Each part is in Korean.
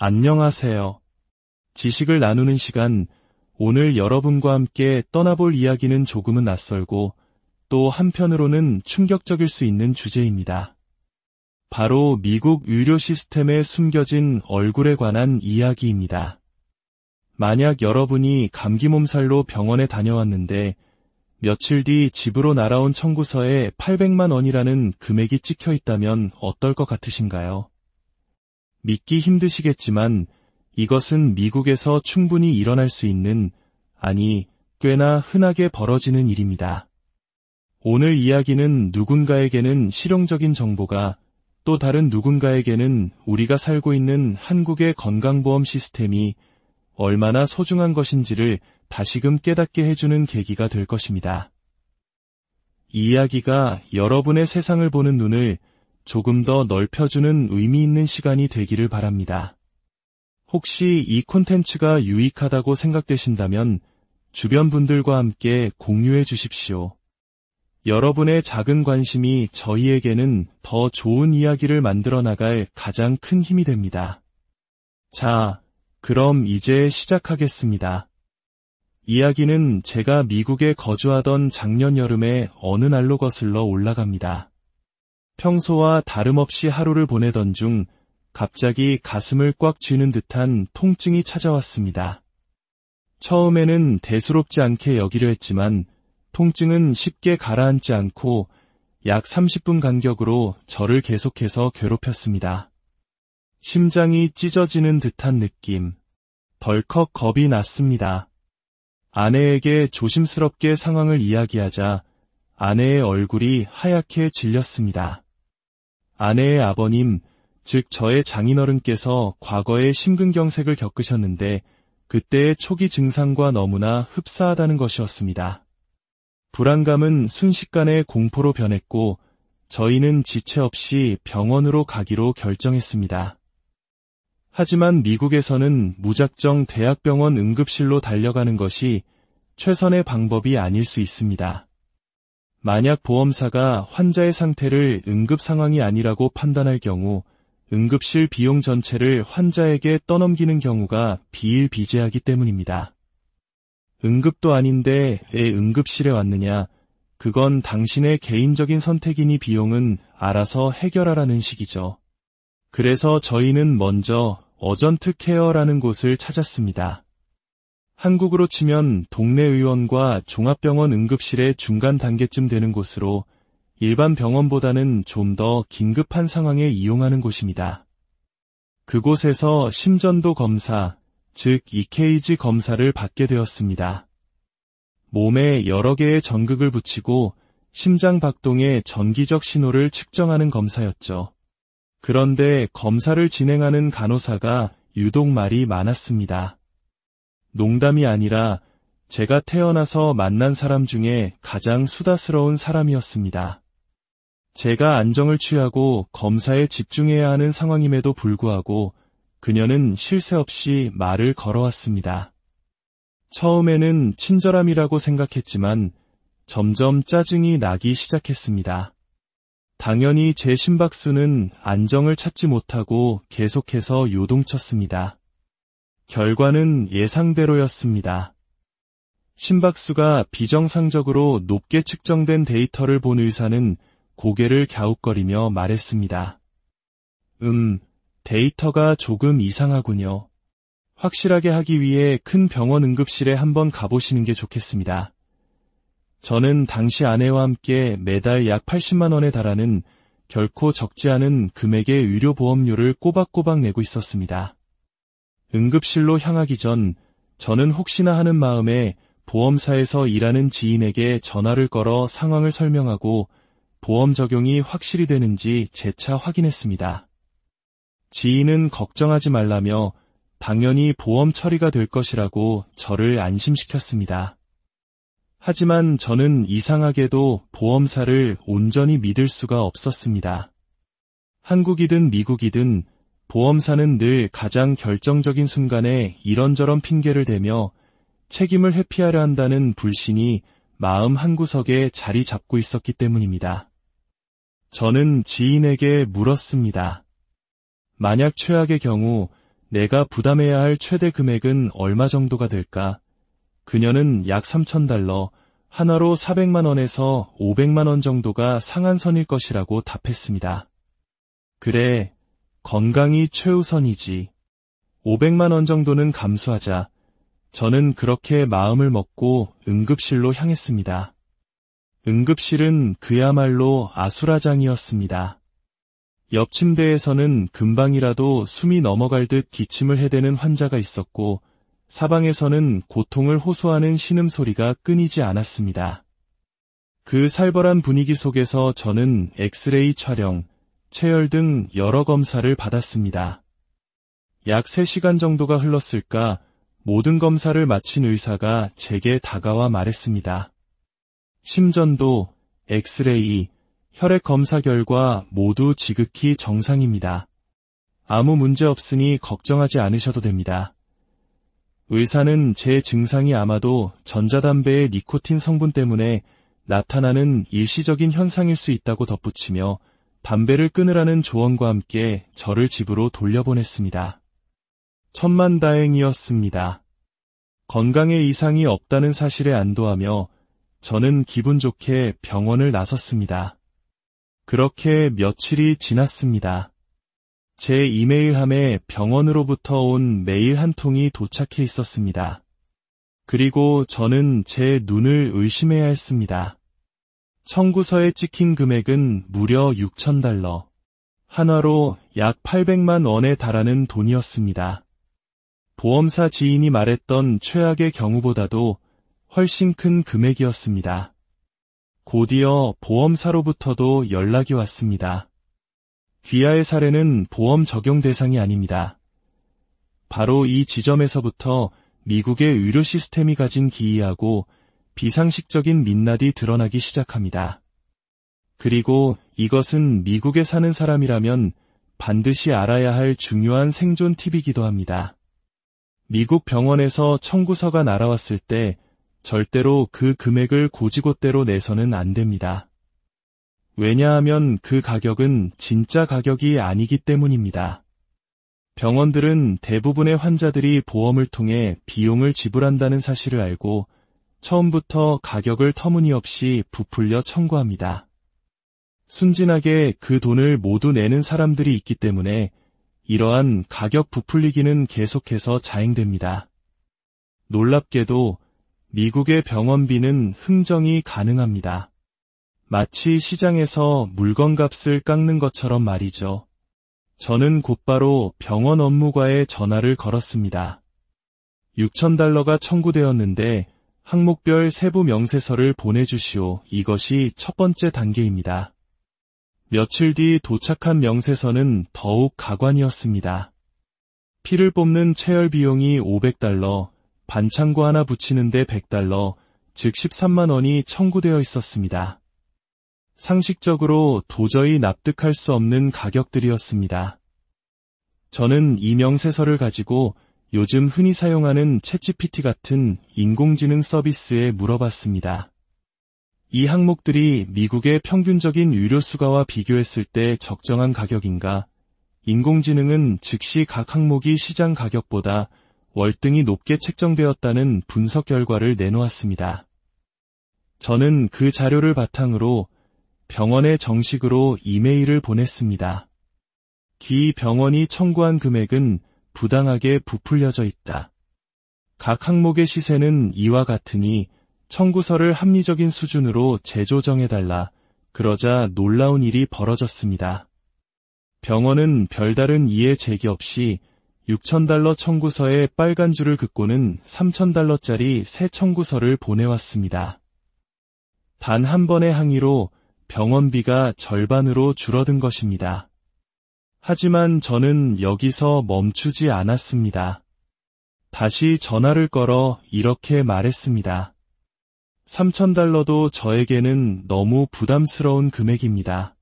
안녕하세요. 지식을 나누는 시간, 오늘 여러분과 함께 떠나볼 이야기는 조금은 낯설고 또 한편으로는 충격적일 수 있는 주제입니다. 바로 미국 의료 시스템에 숨겨진 얼굴에 관한 이야기입니다. 만약 여러분이 감기 몸살로 병원에 다녀왔는데 며칠 뒤 집으로 날아온 청구서에 800만 원이라는 금액이 찍혀 있다면 어떨 것 같으신가요? 믿기 힘드시겠지만 이것은 미국에서 충분히 일어날 수 있는, 아니, 꽤나 흔하게 벌어지는 일입니다. 오늘 이야기는 누군가에게는 실용적인 정보가, 또 다른 누군가에게는 우리가 살고 있는 한국의 건강보험 시스템이 얼마나 소중한 것인지를 다시금 깨닫게 해주는 계기가 될 것입니다. 이 이야기가 여러분의 세상을 보는 눈을 조금 더 넓혀주는 의미 있는 시간이 되기를 바랍니다. 혹시 이 콘텐츠가 유익하다고 생각되신다면 주변 분들과 함께 공유해 주십시오. 여러분의 작은 관심이 저희에게는 더 좋은 이야기를 만들어 나갈 가장 큰 힘이 됩니다. 자, 그럼 이제 시작하겠습니다. 이야기는 제가 미국에 거주하던 작년 여름의 어느 날로 거슬러 올라갑니다. 평소와 다름없이 하루를 보내던 중 갑자기 가슴을 꽉 쥐는 듯한 통증이 찾아왔습니다. 처음에는 대수롭지 않게 여기려 했지만 통증은 쉽게 가라앉지 않고 약 30분 간격으로 저를 계속해서 괴롭혔습니다. 심장이 찢어지는 듯한 느낌, 덜컥 겁이 났습니다. 아내에게 조심스럽게 상황을 이야기하자 아내의 얼굴이 하얗게 질렸습니다. 아내의 아버님, 즉 저의 장인어른께서 과거에 심근경색을 겪으셨는데 그때의 초기 증상과 너무나 흡사하다는 것이었습니다. 불안감은 순식간에 공포로 변했고 저희는 지체 없이 병원으로 가기로 결정했습니다. 하지만 미국에서는 무작정 대학병원 응급실로 달려가는 것이 최선의 방법이 아닐 수 있습니다. 만약 보험사가 환자의 상태를 응급 상황이 아니라고 판단할 경우 응급실 비용 전체를 환자에게 떠넘기는 경우가 비일비재하기 때문입니다. 응급도 아닌데 왜 응급실에 왔느냐? 그건 당신의 개인적인 선택이니 비용은 알아서 해결하라는 식이죠. 그래서 저희는 먼저 어전트 케어라는 곳을 찾았습니다. 한국으로 치면 동네 의원과 종합병원 응급실의 중간 단계쯤 되는 곳으로 일반 병원보다는 좀 더 긴급한 상황에 이용하는 곳입니다. 그곳에서 심전도 검사, 즉 EKG 검사를 받게 되었습니다. 몸에 여러 개의 전극을 붙이고 심장 박동의 전기적 신호를 측정하는 검사였죠. 그런데 검사를 진행하는 간호사가 유독 말이 많았습니다. 농담이 아니라 제가 태어나서 만난 사람 중에 가장 수다스러운 사람이었습니다. 제가 안정을 취하고 검사에 집중해야 하는 상황임에도 불구하고 그녀는 쉴 새 없이 말을 걸어왔습니다. 처음에는 친절함이라고 생각했지만 점점 짜증이 나기 시작했습니다. 당연히 제 심박수는 안정을 찾지 못하고 계속해서 요동쳤습니다. 결과는 예상대로였습니다. 심박수가 비정상적으로 높게 측정된 데이터를 본 의사는 고개를 갸웃거리며 말했습니다. 데이터가 조금 이상하군요. 확실하게 하기 위해 큰 병원 응급실에 한번 가보시는 게 좋겠습니다. 저는 당시 아내와 함께 매달 약 80만 원에 달하는 결코 적지 않은 금액의 의료보험료를 꼬박꼬박 내고 있었습니다. 응급실로 향하기 전 저는 혹시나 하는 마음에 보험사에서 일하는 지인에게 전화를 걸어 상황을 설명하고 보험 적용이 확실히 되는지 재차 확인했습니다. 지인은 걱정하지 말라며 당연히 보험 처리가 될 것이라고 저를 안심시켰습니다. 하지만 저는 이상하게도 보험사를 온전히 믿을 수가 없었습니다. 한국이든 미국이든 보험사는 늘 가장 결정적인 순간에 이런저런 핑계를 대며 책임을 회피하려 한다는 불신이 마음 한구석에 자리 잡고 있었기 때문입니다. 저는 지인에게 물었습니다. 만약 최악의 경우 내가 부담해야 할 최대 금액은 얼마 정도가 될까? 그녀는 약 3,000달러, 한화로 400만 원에서 500만 원 정도가 상한선일 것이라고 답했습니다. 그래, 건강이 최우선이지. 500만 원 정도는 감수하자. 저는 그렇게 마음을 먹고 응급실로 향했습니다. 응급실은 그야말로 아수라장이었습니다. 옆 침대에서는 금방이라도 숨이 넘어갈 듯 기침을 해대는 환자가 있었고, 사방에서는 고통을 호소하는 신음소리가 끊이지 않았습니다. 그 살벌한 분위기 속에서 저는 엑스레이 촬영, 체열 등 여러 검사를 받았습니다. 약 3시간 정도가 흘렀을까 모든 검사를 마친 의사가 제게 다가와 말했습니다. 심전도, 엑스레이, 혈액 검사 결과 모두 지극히 정상입니다. 아무 문제 없으니 걱정하지 않으셔도 됩니다. 의사는 제 증상이 아마도 전자담배의 니코틴 성분 때문에 나타나는 일시적인 현상일 수 있다고 덧붙이며 담배를 끊으라는 조언과 함께 저를 집으로 돌려보냈습니다. 천만다행이었습니다. 건강에 이상이 없다는 사실에 안도하며 저는 기분 좋게 병원을 나섰습니다. 그렇게 며칠이 지났습니다. 제 이메일함에 병원으로부터 온 메일 한 통이 도착해 있었습니다. 그리고 저는 제 눈을 의심해야 했습니다. 청구서에 찍힌 금액은 무려 6,000달러, 한화로 약 800만 원에 달하는 돈이었습니다. 보험사 지인이 말했던 최악의 경우보다도 훨씬 큰 금액이었습니다. 곧이어 보험사로부터도 연락이 왔습니다. 귀하의 사례는 보험 적용 대상이 아닙니다. 바로 이 지점에서부터 미국의 의료 시스템이 가진 기이하고 비상식적인 민낯이 드러나기 시작합니다. 그리고 이것은 미국에 사는 사람이라면 반드시 알아야 할 중요한 생존 팁이기도 합니다. 미국 병원에서 청구서가 날아왔을 때 절대로 그 금액을 고지곳대로 내서는 안 됩니다. 왜냐하면 그 가격은 진짜 가격이 아니기 때문입니다. 병원들은 대부분의 환자들이 보험을 통해 비용을 지불한다는 사실을 알고 처음부터 가격을 터무니없이 부풀려 청구합니다. 순진하게 그 돈을 모두 내는 사람들이 있기 때문에 이러한 가격 부풀리기는 계속해서 자행됩니다. 놀랍게도 미국의 병원비는 흥정이 가능합니다. 마치 시장에서 물건값을 깎는 것처럼 말이죠. 저는 곧바로 병원 업무과에 전화를 걸었습니다. 6,000달러가 청구되었는데 항목별 세부 명세서를 보내주시오. 이것이 첫 번째 단계입니다. 며칠 뒤 도착한 명세서는 더욱 가관이었습니다. 피를 뽑는 체열 비용이 500달러, 반창고 하나 붙이는데 100달러, 즉 13만 원이 청구되어 있었습니다. 상식적으로 도저히 납득할 수 없는 가격들이었습니다. 저는 이 명세서를 가지고 요즘 흔히 사용하는 챗GPT 같은 인공지능 서비스에 물어봤습니다. 이 항목들이 미국의 평균적인 의료 수가와 비교했을 때 적정한 가격인가? 인공지능은 즉시 각 항목이 시장 가격보다 월등히 높게 책정되었다는 분석 결과를 내놓았습니다. 저는 그 자료를 바탕으로 병원에 정식으로 이메일을 보냈습니다. 기 병원이 청구한 금액은 부당하게 부풀려져 있다. 각 항목의 시세는 이와 같으니 청구서를 합리적인 수준으로 재조정해달라. 그러자 놀라운 일이 벌어졌습니다. 병원은 별다른 이해 제기 없이 6,000달러 청구서에 빨간 줄을 긋고는 3,000달러짜리 새 청구서를 보내왔습니다. 단 한 번의 항의로 병원비가 절반으로 줄어든 것입니다. 하지만 저는 여기서 멈추지 않았습니다. 다시 전화를 걸어 이렇게 말했습니다. 3,000달러도 저에게는 너무 부담스러운 금액입니다.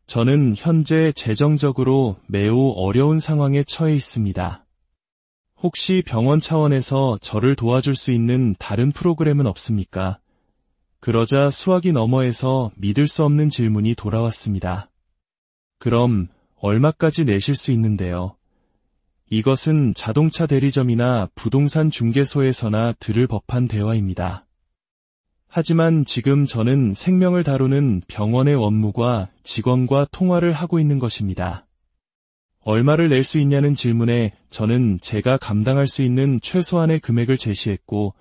저는 현재 재정적으로 매우 어려운 상황에 처해 있습니다. 혹시 병원 차원에서 저를 도와줄 수 있는 다른 프로그램은 없습니까? 그러자 수화기 너머에서 믿을 수 없는 질문이 돌아왔습니다. 그럼 얼마까지 내실 수 있는데요? 이것은 자동차 대리점이나 부동산 중개소에서나 들을 법한 대화입니다. 하지만 지금 저는 생명을 다루는 병원의 원무과 직원과 통화를 하고 있는 것입니다. 얼마를 낼 수 있냐는 질문에 저는 제가 감당할 수 있는 최소한의 금액을 제시했고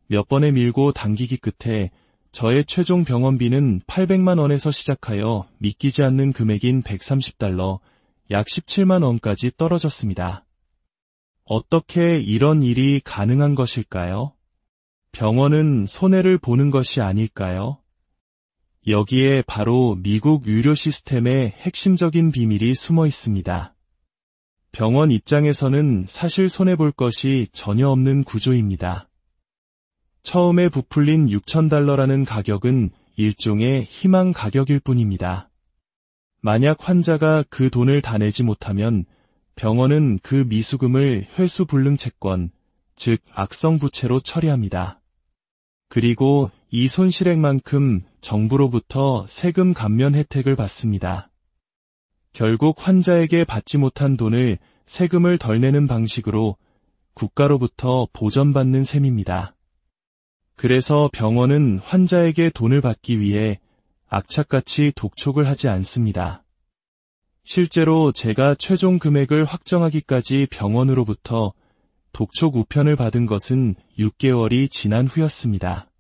몇 번에 밀고 당기기 끝에 저의 최종 병원비는 800만 원에서 시작하여 믿기지 않는 금액인 $130, 약 17만 원까지 떨어졌습니다. 어떻게 이런 일이 가능한 것일까요? 병원은 손해를 보는 것이 아닐까요? 여기에 바로 미국 의료 시스템의 핵심적인 비밀이 숨어 있습니다. 병원 입장에서는 사실 손해볼 것이 전혀 없는 구조입니다. 처음에 부풀린 $6,000라는 가격은 일종의 희망 가격일 뿐입니다. 만약 환자가 그 돈을 다 내지 못하면 병원은 그 미수금을 회수불능 채권, 즉 악성 부채로 처리합니다. 그리고 이 손실액만큼 정부로부터 세금 감면 혜택을 받습니다. 결국 환자에게 받지 못한 돈을 세금을 덜 내는 방식으로 국가로부터 보전받는 셈입니다. 그래서 병원은 환자에게 돈을 받기 위해 악착같이 독촉을 하지 않습니다. 실제로 제가 최종 금액을 확정하기까지 병원으로부터 독촉 우편을 받은 것은 6개월이 지난 후였습니다.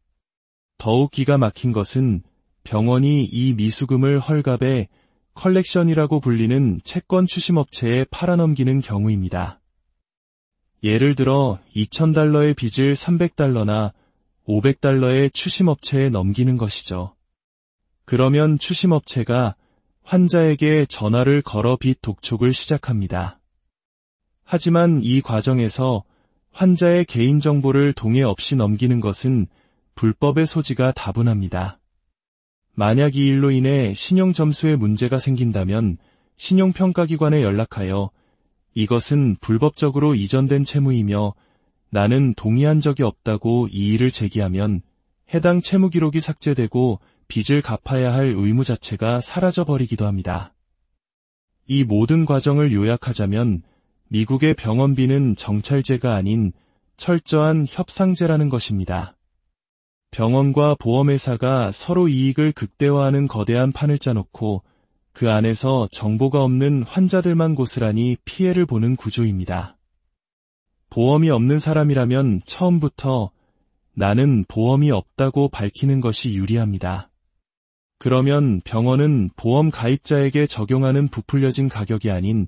더욱 기가 막힌 것은 병원이 이 미수금을 헐갑에 컬렉션이라고 불리는 채권 추심업체에 팔아넘기는 경우입니다. 예를 들어 $2,000의 빚을 $300나 $500의 추심업체에 넘기는 것이죠. 그러면 추심업체가 환자에게 전화를 걸어 빚 독촉을 시작합니다. 하지만 이 과정에서 환자의 개인정보를 동의 없이 넘기는 것은 불법의 소지가 다분합니다. 만약 이 일로 인해 신용점수에 문제가 생긴다면 신용평가기관에 연락하여 이것은 불법적으로 이전된 채무이며 나는 동의한 적이 없다고 이의를 제기하면 해당 채무 기록이 삭제되고 빚을 갚아야 할 의무 자체가 사라져버리기도 합니다. 이 모든 과정을 요약하자면 미국의 병원비는 정찰제가 아닌 철저한 협상제라는 것입니다. 병원과 보험회사가 서로 이익을 극대화하는 거대한 판을 짜놓고 그 안에서 정보가 없는 환자들만 고스란히 피해를 보는 구조입니다. 보험이 없는 사람이라면 처음부터 나는 보험이 없다고 밝히는 것이 유리합니다. 그러면 병원은 보험 가입자에게 적용하는 부풀려진 가격이 아닌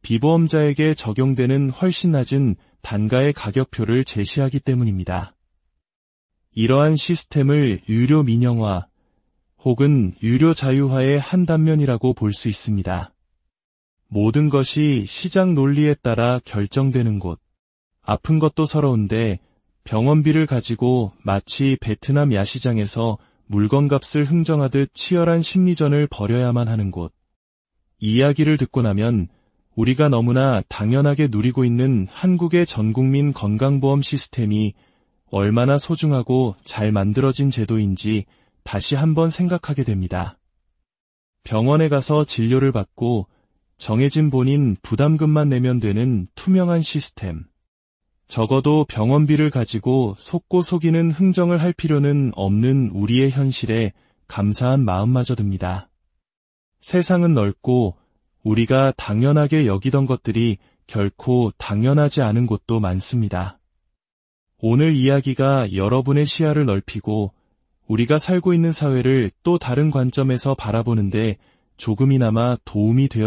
비보험자에게 적용되는 훨씬 낮은 단가의 가격표를 제시하기 때문입니다. 이러한 시스템을 유료 민영화 혹은 유료 자유화의 한 단면이라고 볼 수 있습니다. 모든 것이 시장 논리에 따라 결정되는 곳. 아픈 것도 서러운데 병원비를 가지고 마치 베트남 야시장에서 물건값을 흥정하듯 치열한 심리전을 벌여야만 하는 곳. 이 이야기를 듣고 나면 우리가 너무나 당연하게 누리고 있는 한국의 전국민 건강보험 시스템이 얼마나 소중하고 잘 만들어진 제도인지 다시 한번 생각하게 됩니다. 병원에 가서 진료를 받고 정해진 본인 부담금만 내면 되는 투명한 시스템. 적어도 병원비를 가지고 속고 속이는 흥정을 할 필요는 없는 우리의 현실에 감사한 마음마저 듭니다. 세상은 넓고 우리가 당연하게 여기던 것들이 결코 당연하지 않은 곳도 많습니다. 오늘 이야기가 여러분의 시야를 넓히고 우리가 살고 있는 사회를 또 다른 관점에서 바라보는데 조금이나마 도움이 되었습니다.